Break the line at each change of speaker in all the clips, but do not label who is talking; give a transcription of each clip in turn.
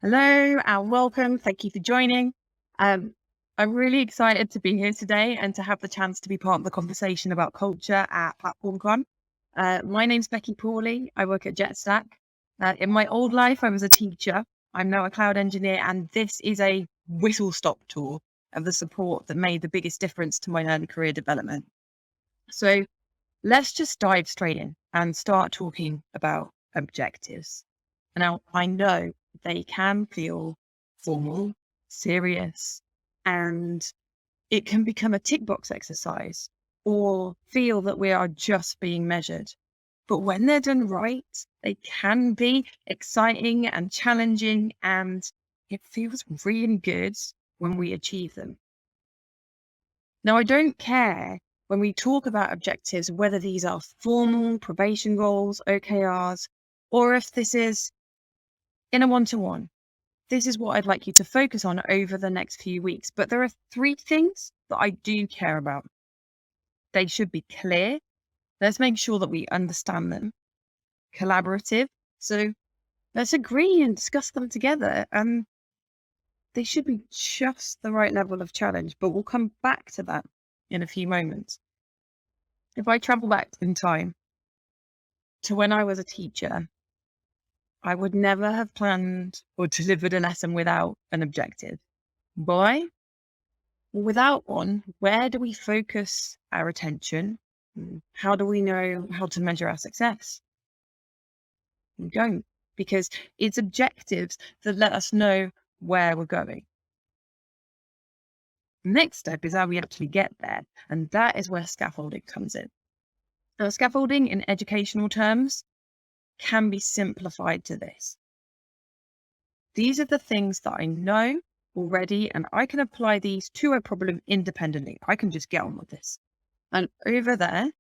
Hello and welcome. Thank you for joining. Um, I'm really excited to be here today and to have the chance to be part of the conversation about culture at PlatformCon. My name's Becky Pauley. I work at JetStack. In my old life, I was a teacher. I'm now a cloud engineer, and this is a whistle-stop tour of the support that made the biggest difference to my early career development. So let's just dive straight in and start talking about objectives. Now, I know they can feel formal, serious, and it can become a tick box exercise or feel that we are just being measured. But when they're done right, they can be exciting and challenging, and it feels really good when we achieve them. Now, I don't care when we talk about objectives, whether these are formal probation goals, OKRs, or if this is in a one-to-one. This is what I'd like you to focus on over the next few weeks. But there are three things that I do care about. They should be clear. Let's make sure that we understand them. Collaborative. So let's agree and discuss them together. And they should be just the right level of challenge, but we'll come back to that in a few moments. If I travel back in time to when I was a teacher, I would never have planned or delivered a lesson without an objective. Why? Well, without one, where do we focus our attention? How do we know how to measure our success? We don't, because it's objectives that let us know where we're going. Next step is how we actually get there, and that is where scaffolding comes in. Now, scaffolding in educational terms can be simplified to this. These are the things that I know already, and I can apply these to a problem independently. I can just get on with this. And over there,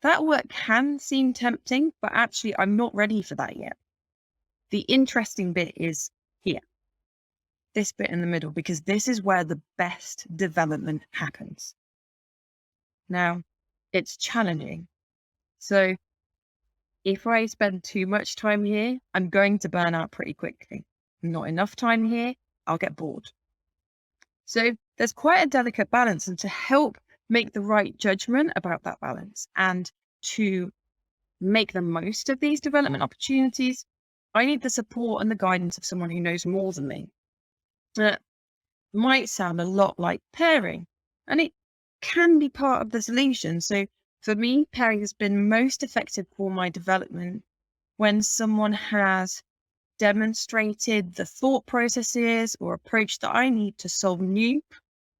that work can seem tempting, but actually I'm not ready for that yet. The interesting bit is here, this bit in the middle, because this is where the best development happens. Now, it's challenging. So if I spend too much time here, I'm going to burn out pretty quickly. Not enough time here, I'll get bored. So there's quite a delicate balance, and to help make the right judgment about that balance and to make the most of these development opportunities, I need the support and the guidance of someone who knows more than me. That might sound a lot like pairing, and it can be part of the solution. So for me, pairing has been most effective for my development when someone has demonstrated the thought processes or approach that I need to solve new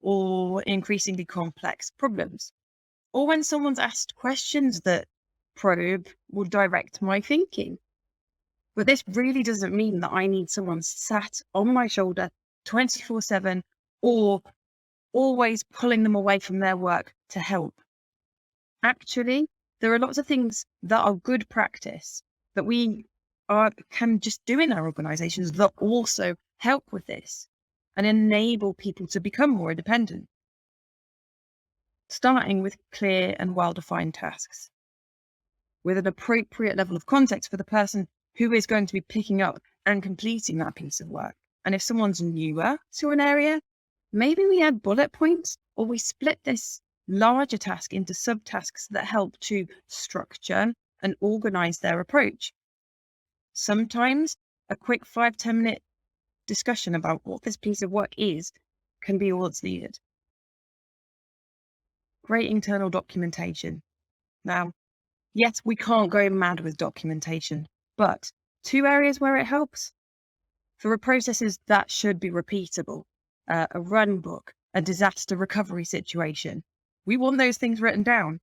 or increasingly complex problems, or when someone's asked questions that probe or direct my thinking. But this really doesn't mean that I need someone sat on my shoulder 24/7 or always pulling them away from their work to help. Actually, there are lots of things that are good practice that we can just do in our organizations that also help with this and enable people to become more independent. Starting with clear and well-defined tasks with an appropriate level of context for the person who is going to be picking up and completing that piece of work. And if someone's newer to an area, maybe we add bullet points or we split this larger task into subtasks that help to structure and organize their approach. Sometimes a quick 5-10 minute discussion about what this piece of work is can be all that's needed. Great internal documentation. Now, yes, we can't go mad with documentation, but two areas where it helps. For processes that should be repeatable, a run book, a disaster recovery situation, we want those things written down.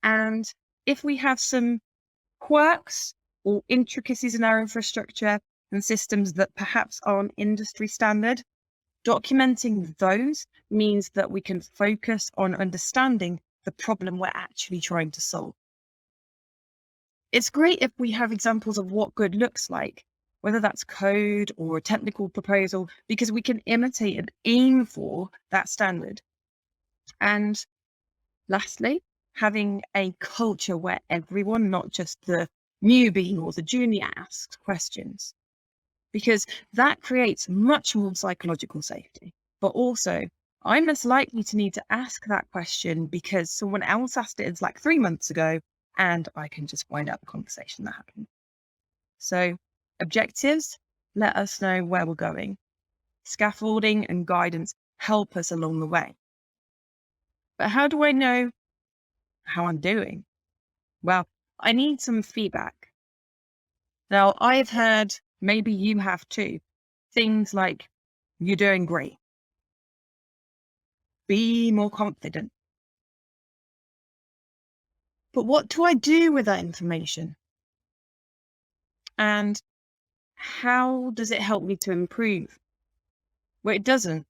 And if we have some quirks or intricacies in our infrastructure and systems that perhaps aren't industry standard, documenting those means that we can focus on understanding the problem we're actually trying to solve. It's great if we have examples of what good looks like, whether that's code or a technical proposal, because we can imitate and aim for that standard. And lastly, having a culture where everyone, not just the newbie or the junior, asks questions. because that creates much more psychological safety. But also, I'm less likely to need to ask that question because someone else asked it in Slack 3 months ago, and I can just find out the conversation that happened. So objectives let us know where we're going. Scaffolding and guidance help us along the way. But how do I know how I'm doing? Well, I need some feedback. Now, I've heard, maybe you have too, things like, you're doing great. Be more confident. But what do I do with that information? And how does it help me to improve? Well, it doesn't.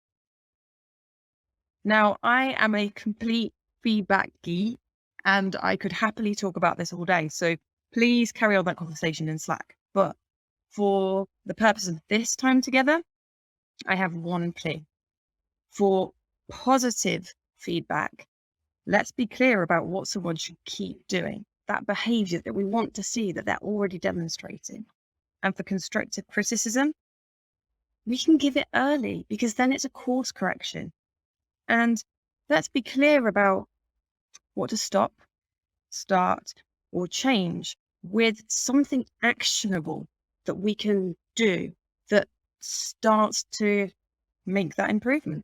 Now, I am a complete feedback geek, and I could happily talk about this all day. So please carry on that conversation in Slack. But for the purpose of this time together, I have one plea. For positive feedback, let's be clear about what someone should keep doing, that behavior that we want to see that they're already demonstrating. And for constructive criticism, we can give it early because then it's a course correction. And let's be clear about what to stop, start, or change with something actionable that we can do that starts to make that improvement.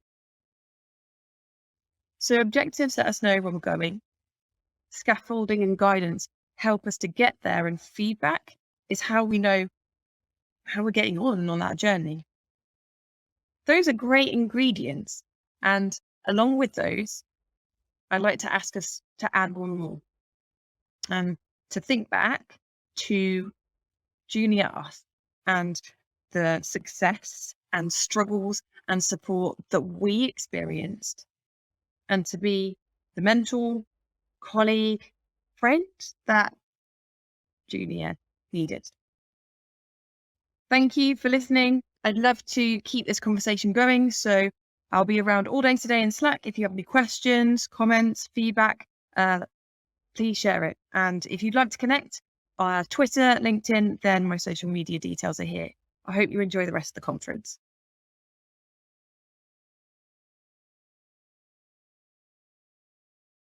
So objectives let us know where we're going. Scaffolding and guidance help us to get there, and feedback is how we know how we're getting on that journey. Those are great ingredients. And along with those, I'd like to ask us to add one more. To think back to junior us and the success and struggles and support that we experienced, and to be the mentor, colleague, friend that junior needed. Thank you for listening. I'd love to keep this conversation going, so I'll be around all day today in Slack. If you have any questions, comments, feedback, please share it. And if you'd like to connect, Twitter, LinkedIn, then my social media details are here. I hope you enjoy the rest of the conference.